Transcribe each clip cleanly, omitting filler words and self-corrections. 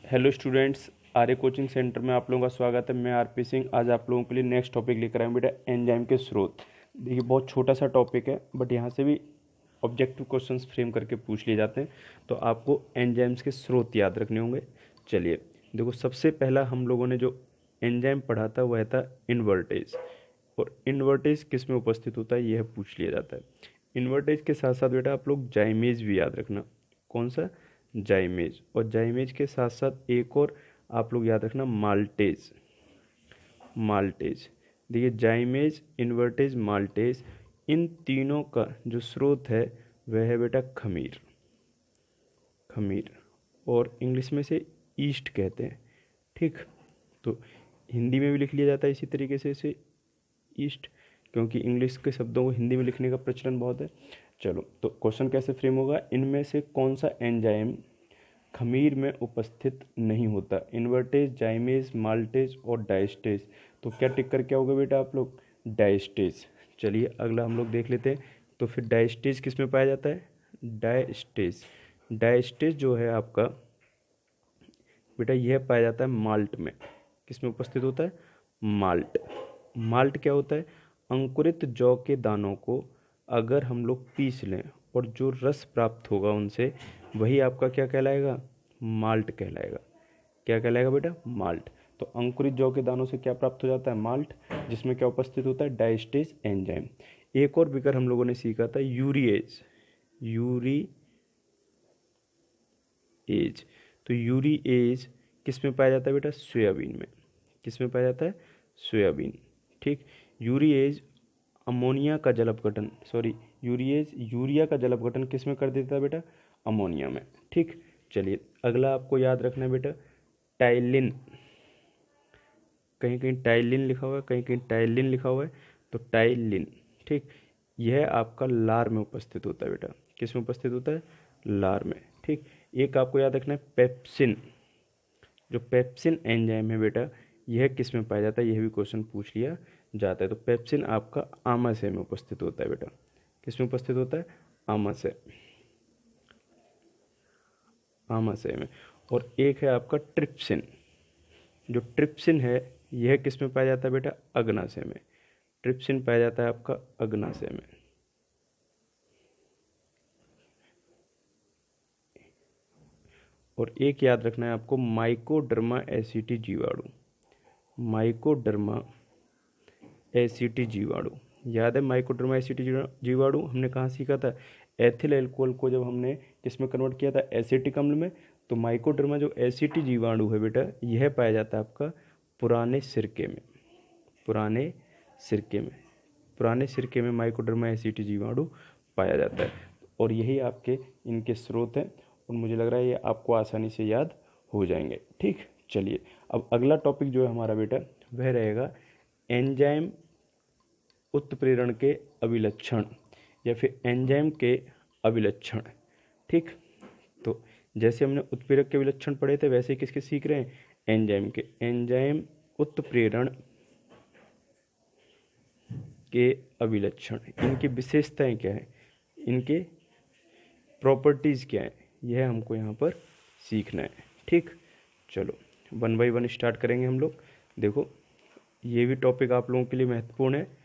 Hello students, आर्य coaching centre में आप लोगों का स्वागत है। मैं आरपी सिंह। आज आप लोगों के लिए नेक्स्ट टॉपिक लेकर आया हूं बेटा, एंजाइम के स्रोत। देखिए, बहुत छोटा सा टॉपिक है, बट यहाँ से भी ऑब्जेक्टिव क्वेश्चंस फ्रेम करके पूछ लिए जाते हैं। तो आपको एंजाइम्स के स्रोत याद रखने होंगे। चलिए देखो, सबसे पहला हम लोगों ने जो एंजाइम पढ़ा था वह था इन्वर्टेज। और इन्वर्टेज किस में उपस्थित होता है यह पूछ लिया जाता है। इन्वर्टेज के साथ साथ बेटा आप लोग जाइमेज भी याद रखना। कौन सा? जाइमेज। और जाइमेज के साथ साथ एक और आप लोग याद रखना, माल्टेज। माल्टेज, देखिए जाइमेज, इन्वर्टेज, माल्टेज, इन तीनों का जो स्रोत है वह है बेटा खमीर। खमीर, और इंग्लिश में से ईस्ट कहते हैं। ठीक, तो हिंदी में भी लिख लिया जाता है इसी तरीके से इसे ईस्ट, क्योंकि इंग्लिश के शब्दों को हिंदी में लिखने का प्रचलन बहुत है। चलो, तो क्वेश्चन कैसे फ्रेम होगा, इनमें से कौन सा एंजाइम खमीर में उपस्थित नहीं होता? इन्वर्टेज, जाइमेज, माल्टेज और डायस्टेज। तो क्या टिक कर क्या होगा बेटा आप लोग? डायस्टेज। चलिए अगला हम लोग देख लेते हैं। तो फिर डायस्टेज किस में पाया जाता है? डायस्टेज। डायस्टेज जो है आपका बेटा यह पाया जाता है माल्ट में। किस में उपस्थित होता है? माल्ट। माल्ट क्या होता है? अंकुरित जौ के दानों को अगर हम लोग पीस लें और जो रस प्राप्त होगा उनसे, वही आपका क्या कहलाएगा? माल्ट कहलाएगा। क्या कहलाएगा बेटा? माल्ट। तो अंकुरित जौ के दानों से क्या प्राप्त हो जाता है? माल्ट, जिसमें क्या उपस्थित होता है? Diastase enzyme. एक और विकर हम लोगों ने सीखा था, यूरिएज। यूरिएज, तो यूरिएज किस में पाया जाता है बेटा? सोयाबीन में। किस में पाया जाता है? सोयाबीन। ठीक, यूरिएज अमोनिया का जल अपघटन, सॉरी, यूरिएज यूरिया का जल अपघटन किस में कर देता है बेटा? अमोनिया में। ठीक, चलिए अगला आपको याद रखना है बेटा, टाइलिन। कहीं कहीं टाइलिन लिखा हुआ है, कहीं कहीं टाइलिन लिखा हुआ है, तो टाइलिन। ठीक, यह आपका लार में उपस्थित होता है बेटा। किस में उपस्थित होता है? लार में। ठीक, एक आपको याद रखना है पेप्सिन। जो पेप्सिन एंजाइम है बेटा, यह किस में पाया जाता है? यह भी क्वेश्चन पूछ लिया जाता है। तो पेप्सिन आपका आमाशय में उपस्थित होता है बेटा। किस में उपस्थित होता है? आमाशय। आमाशय में। और एक है आपका ट्रिप्सिन। जो ट्रिप्सिन है यह किस में पाया जाता है बेटा? अग्नाशय में। ट्रिप्सिन पाया जाता है आपका अग्नाशय में। और एक याद रखना है आपको, माइकोडर्मा एसिटी जीवाणु। माइकोडर्मा एसिटी जीवाणु, याद है? माइकोडर्मा एसिटी जीवाणु हमने कहाँ सीखा था? एथिल एल्कोहल को जब हमने किस में कन्वर्ट किया था? एसिटिक अम्ल में। तो माइकोडर्मा जो एसिटी जीवाणु है बेटा, यह पाया जाता है आपका पुराने सिरके में। पुराने सिरके में। पुराने सिरके में माइकोडर्मा एसिटी जीवाणु पाया जाता है। और यही आपके इनके स्रोत हैं, और मुझे लग रहा है ये आपको आसानी से याद हो जाएंगे। ठीक, चलिए अब अगला टॉपिक जो है हमारा बेटा वह रहेगा एंजाइम उत्प्रेरण के अभिलक्षण, या फिर एंजाइम के अभिलक्षण। ठीक, तो जैसे हमने उत्प्रेरक के विलक्षण पढ़े थे, वैसे ही किसके सीख रहे हैं? एंजाइम के। एंजाइम उत्प्रेरण के अभिलक्षण, इनकी विशेषताएं क्या है, इनके प्रॉपर्टीज़ क्या है, यह हमको यहाँ पर सीखना है। ठीक, चलो वन बाई वन स्टार्ट करेंगे हम लोग। देखो, ये भी टॉपिक आप लोगों के लिए महत्वपूर्ण है।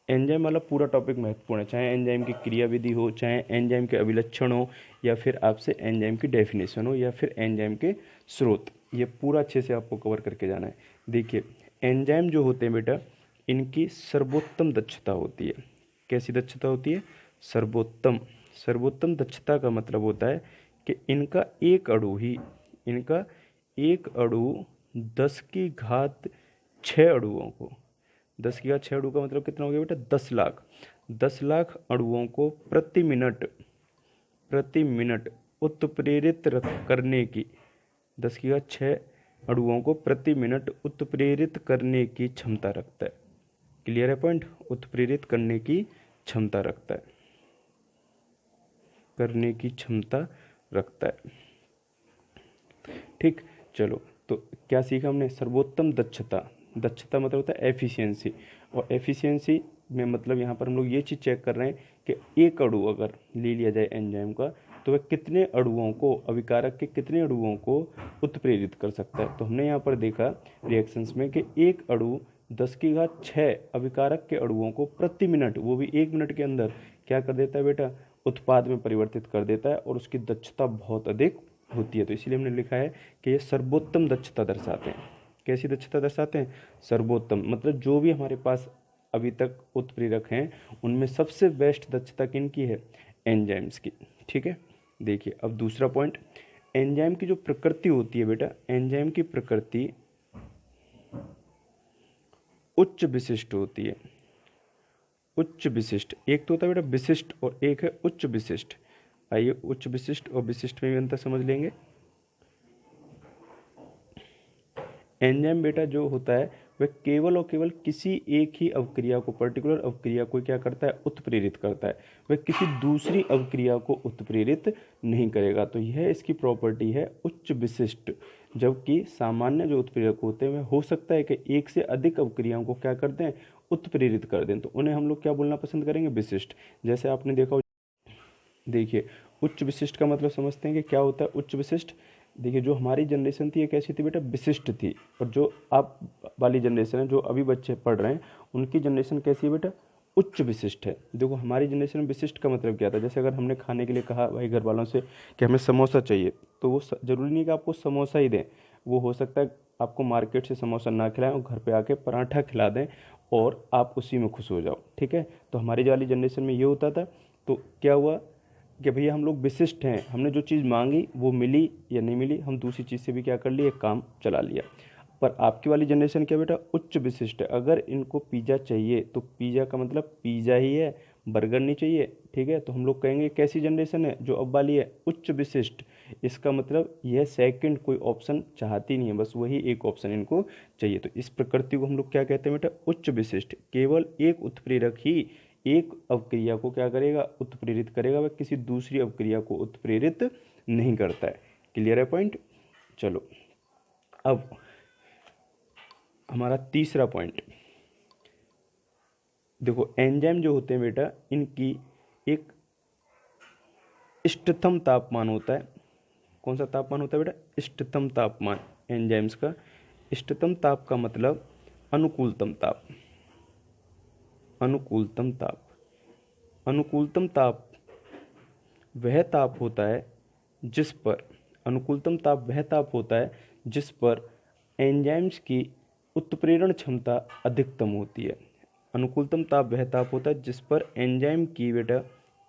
एंजाइम वाला पूरा टॉपिक महत्वपूर्ण है, चाहे एंजाइम की क्रियाविधि हो, चाहे एंजाइम के अभिलक्षण हो, या फिर आपसे एंजाइम की डेफिनेशन हो, या फिर एंजाइम के स्रोत, ये पूरा अच्छे से आपको कवर करके जाना है। देखिए, एंजाइम जो होते हैं बेटा, इनकी सर्वोत्तम दक्षता होती है। कैसी दक्षता होती है? सर्वोत्तम। सर्वोत्तम दक्षता का मतलब होता है कि इनका एक अणु 10 की घात 6 अणुओं को, 10 की घात 6 अणु का मतलब कितना हो गया बेटा? 10 लाख। 10 लाख अणुओं को प्रति मिनट उत्प्रेरित करने की, 10 की घात 6 अणुओं को प्रति मिनट उत्प्रेरित करने की क्षमता रखता है। क्लियर है पॉइंट? उत्प्रेरित करने की क्षमता रखता है। करने की क्षमता रखता है। ठीक, चलो तो क्या सीखा हमने? सर्वोत्तम दक्षता। दक्षता मतलब होता है एफिशिएंसी, और एफिशिएंसी में मतलब यहाँ पर हम लोग ये चीज़ चेक कर रहे हैं कि एक अणु अगर ले लिया जाए एंजाइम का, तो वह कितने अणुओं को, अभिकारक के कितने अणुओं को उत्प्रेरित कर सकता है। तो हमने यहाँ पर देखा रिएक्शंस में कि एक अणु 10⁶ अभिकारक के अणुओं को प्रति मिनट, वो भी 1 मिनट के अंदर क्या कर देता है बेटा, उत्पाद में परिवर्तित कर देता है, और उसकी दक्षता बहुत अधिक होती है। तो इसलिए हमने लिखा है कि ये सर्वोत्तम दक्षता दर्शाते हैं। कैसी दक्षता दर्शाते हैं? सर्वोत्तम, मतलब जो भी हमारे पास अभी तक उत्प्रेरक हैं उनमें सबसे बेस्ट दक्षता किनकी है? एंजाइम्स की। ठीक है, देखिए अब दूसरा पॉइंट, एंजाइम की जो प्रकृति होती है बेटा, एंजाइम की प्रकृति उच्च विशिष्ट होती है। उच्च विशिष्ट, एक तो होता है बेटा विशिष्ट और एक है उच्च विशिष्ट। आइए उच्च विशिष्ट और विशिष्ट में भी अंतर समझ लेंगे। एंजाइम बेटा जो होता है वह केवल और केवल किसी एक ही अवक्रिया को, पर्टिकुलर अवक्रिया को क्या करता है? उत्प्रेरित करता है। वह किसी दूसरी अवक्रिया को उत्प्रेरित नहीं करेगा। तो यह इसकी प्रॉपर्टी है उच्च विशिष्ट। जबकि सामान्य जो उत्प्रेरक होते हैं वह हो सकता है कि एक से अधिक अवक्रियाओं को क्या कर दें? उत्प्रेरित कर दें। तो उन्हें हम लोग क्या बोलना पसंद करेंगे? विशिष्ट। जैसे आपने देखा, देखिए उच्च विशिष्ट का मतलब समझते हैं कि क्या होता है उच्च विशिष्ट। देखिए जो हमारी जनरेशन थी ये कैसी थी बेटा? विशिष्ट थी। और जो आप वाली जनरेशन है, जो अभी बच्चे पढ़ रहे हैं, उनकी जनरेशन कैसी है बेटा? उच्च विशिष्ट है। देखो हमारी जनरेशन में विशिष्ट का मतलब क्या था? जैसे अगर हमने खाने के लिए कहा भाई घर वालों से कि हमें समोसा चाहिए, तो वो ज़रूरी नहीं कि आपको समोसा ही दें। वो हो सकता है आपको मार्केट से समोसा ना खिलाएं और घर पे आके पराठा खिला दें और आप उसी में खुश हो जाओ। ठीक है, तो हमारी वाली जनरेशन में ये होता था। तो क्या हुआ कि भैया हम लोग विशिष्ट हैं, हमने जो चीज़ मांगी वो मिली या नहीं मिली, हम दूसरी चीज़ से भी क्या कर लिए? काम चला लिया। पर आपकी वाली जनरेशन क्या बेटा? उच्च विशिष्ट है। अगर इनको पिज़्ज़ा चाहिए तो पिज़्ज़ा का मतलब पिज़्ज़ा ही है, बर्गर नहीं चाहिए। ठीक है, तो हम लोग कहेंगे कैसी जनरेशन है? जो अब वाली है, उच्च विशिष्ट। इसका मतलब यह सेकंड कोई ऑप्शन चाहती नहीं है, बस वही एक ऑप्शन इनको चाहिए। तो इस प्रकृति को हम लोग क्या कहते हैं बेटा? उच्च विशिष्ट। केवल एक उत्प्रेरक ही एक अवक्रिया को क्या करेगा? उत्प्रेरित करेगा, वह किसी दूसरी अवक्रिया को उत्प्रेरित नहीं करता है। क्लियर है पॉइंट? चलो अब हमारा तीसरा पॉइंट देखो, एंजाइम जो होते हैं बेटा, इनकी एक इष्टतम तापमान होता है। कौन सा तापमान होता है बेटा? इष्टतम तापमान। एंजाइम्स का इष्टतम ताप का मतलब अनुकूलतम ताप। अनुकूलतम ताप, अनुकूलतम ताप वह ताप होता है जिस पर, अनुकूलतम ताप वह ताप होता है जिस पर एंजाइम्स की उत्प्रेरण क्षमता अधिकतम होती है। अनुकूलतम ताप वह ताप होता है जिस पर एंजाइम की बेटा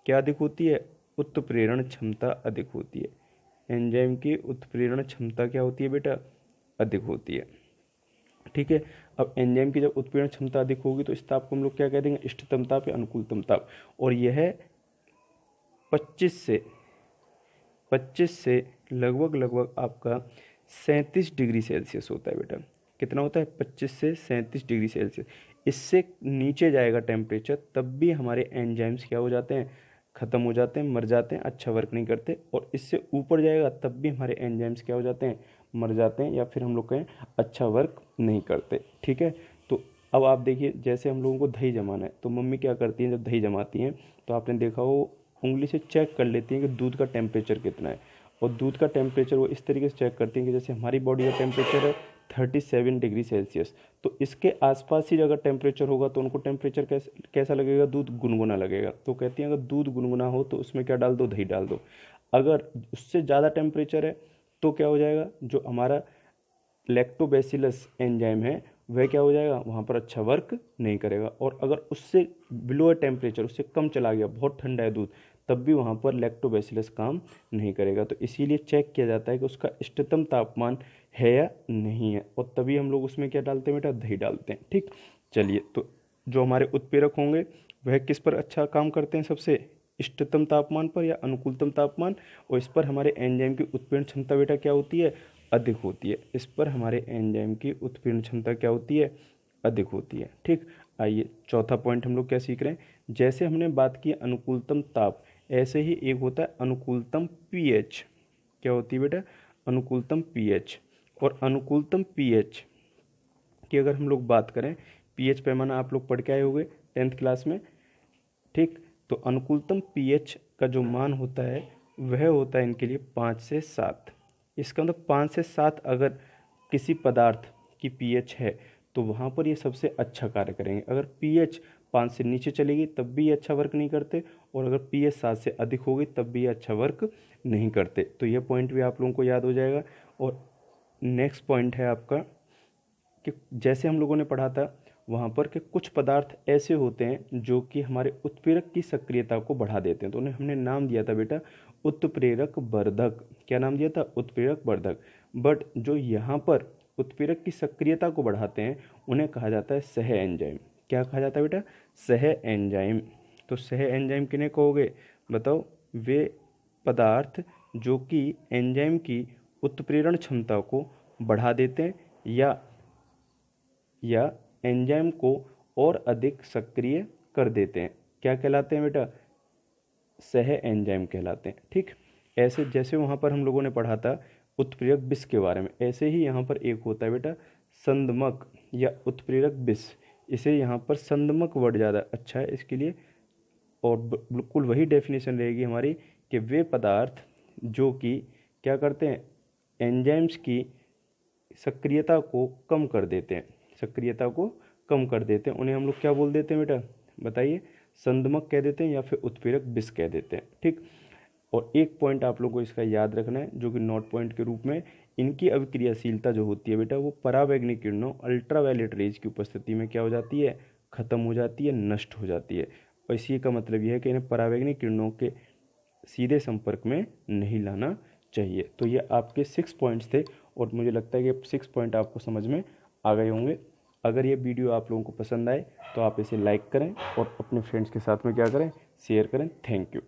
क्या अधिक होती है? उत्प्रेरण क्षमता अधिक होती है। एंजाइम की उत्प्रेरण क्षमता क्या होती है बेटा? अधिक होती है। ठीक है, अब एंजाइम की जब उत्प्रेरण क्षमता अधिक होगी तो इस ताप को हम लोग क्या कह देंगे? इष्टतम ताप या अनुकूलतम ताप। और यह 25 से लगभग आपका 37 डिग्री सेल्सियस होता है बेटा। कितना होता है? 25 से 37 डिग्री सेल्सियस। इससे नीचे जाएगा टेम्परेचर तब भी हमारे एंजाइम्स क्या हो जाते हैं? ख़त्म हो जाते हैं, मर जाते हैं, अच्छा वर्क नहीं करते। और इससे ऊपर जाएगा तब भी हमारे एंजाइम्स क्या हो जाते हैं? मर जाते हैं, या फिर हम लोग कहें अच्छा वर्क नहीं करते। ठीक है, तो अब आप देखिए, जैसे हम लोगों को दही जमाना है तो मम्मी क्या करती हैं? जब दही जमाती हैं तो आपने देखा हो उंगली से चेक कर लेती हैं कि दूध का टेम्परेचर कितना है। और दूध का टेम्परेचर वो इस तरीके से चेक करती हैं कि जैसे हमारी बॉडी का टेम्परेचर है 37 डिग्री सेल्सियस, तो इसके आसपास ही अगर टेम्परेचर होगा तो उनको टेम्परेचर कैसा लगेगा? दूध गुनगुना लगेगा। तो कहती हैं अगर दूध गुनगुना हो तो उसमें क्या डाल दो? दही डाल दो। अगर उससे ज़्यादा टेम्परेचर है तो क्या हो जाएगा? जो हमारा लैक्टोबैसिलस एंजाइम है वह क्या हो जाएगा? वहाँ पर अच्छा वर्क नहीं करेगा। और अगर उससे बिलो टेम्परेचर, उससे कम चला गया, बहुत ठंडा है दूध, तब भी वहाँ पर लैक्टोबैसिलस काम नहीं करेगा। तो इसीलिए चेक किया जाता है कि उसका इष्टतम तापमान है या नहीं है, और तभी हम लोग उसमें क्या डालते हैं बेटा? दही डालते हैं। ठीक, चलिए, तो जो हमारे उत्प्रेरक होंगे वह किस पर अच्छा काम करते हैं? सबसे इष्टतम तापमान पर या अनुकूलतम तापमान। और इस पर हमारे एंजाइम की उत्प्रेरण क्षमता बेटा क्या होती है? अधिक होती है। इस पर हमारे एंजाइम की उत्प्रेरण क्षमता क्या होती है? अधिक होती है। ठीक, आइए चौथा पॉइंट हम लोग क्या सीख रहे हैं? जैसे हमने बात की अनुकूलतम ताप, ऐसे ही एक होता है अनुकूलतम पीएच। क्या होती है बेटा? अनुकूलतम पीएच। और अनुकूलतम पीएच की अगर हम लोग बात करें, पीएच पैमाना आप लोग पढ़ के आए होंगे 10th क्लास में। ठीक, तो अनुकूलतम पीएच का जो मान होता है वह होता है इनके लिए 5 से 7। इसका मतलब 5 से 7 अगर किसी पदार्थ की पीएच है तो वहाँ पर ये सबसे अच्छा कार्य करेंगे। अगर पीएच 5 से नीचे चलेगी तब भी ये अच्छा वर्क नहीं करते, और अगर पीएच 7 से अधिक होगी तब भी ये अच्छा वर्क नहीं करते। तो ये पॉइंट भी आप लोगों को याद हो जाएगा। और नेक्स्ट पॉइंट है आपका कि जैसे हम लोगों ने पढ़ा था वहाँ पर कि कुछ पदार्थ ऐसे होते हैं जो कि हमारे उत्प्रेरक की सक्रियता को बढ़ा देते हैं। तो उन्हें हमने नाम दिया था बेटा उत्प्रेरक वर्धक। क्या नाम दिया था? उत्प्रेरक वर्धक। बट जो यहाँ पर उत्प्रेरक की सक्रियता को बढ़ाते हैं उन्हें कहा जाता है सह एंजाइम। क्या कहा जाता है बेटा? सह एंजाइम। तो सह एंजाइम किन्हें कहोगे? बताओ। वे पदार्थ जो कि एंजाइम की उत्प्रेरण क्षमता को बढ़ा देते हैं या एंजाइम को और अधिक सक्रिय कर देते हैं। क्या कहलाते हैं बेटा? सह एंजाइम कहलाते हैं। ठीक, ऐसे जैसे वहाँ पर हम लोगों ने पढ़ा था उत्प्रेरक विष के बारे में, ऐसे ही यहाँ पर एक होता है बेटा संदमक या उत्प्रेरक विष। इसे यहाँ पर संदमक वर्ड ज़्यादा अच्छा है इसके लिए, और बिल्कुल वही डेफिनेशन रहेगी हमारी कि वे पदार्थ जो कि क्या करते हैं, एंजाइम्स की सक्रियता को कम कर देते हैं, सक्रियता को कम कर देते हैं, उन्हें हम लोग क्या बोल देते हैं बेटा? बताइए। संदमक कह देते हैं या फिर उत्प्रेरक विष कह देते हैं। ठीक, और एक पॉइंट आप लोगों को इसका याद रखना है जो कि नोट पॉइंट के रूप में, इनकी अभिक्रियाशीलता जो होती है बेटा वो परावैंगनिक किरणों अल्ट्रावायलेट रेज की उपस्थिति में क्या हो जाती है? खत्म हो जाती है, नष्ट हो जाती है। और इसी का मतलब यह है कि इन्हें परावैंगनिक किरणों के सीधे संपर्क में नहीं लाना चाहिए। तो ये आपके 6 पॉइंट्स थे, और मुझे लगता है कि 6 पॉइंट आपको समझ में आ गए होंगे। अगर ये वीडियो आप लोगों को पसंद आए तो आप इसे लाइक करें और अपने फ्रेंड्स के साथ में क्या करें? शेयर करें। Thank you.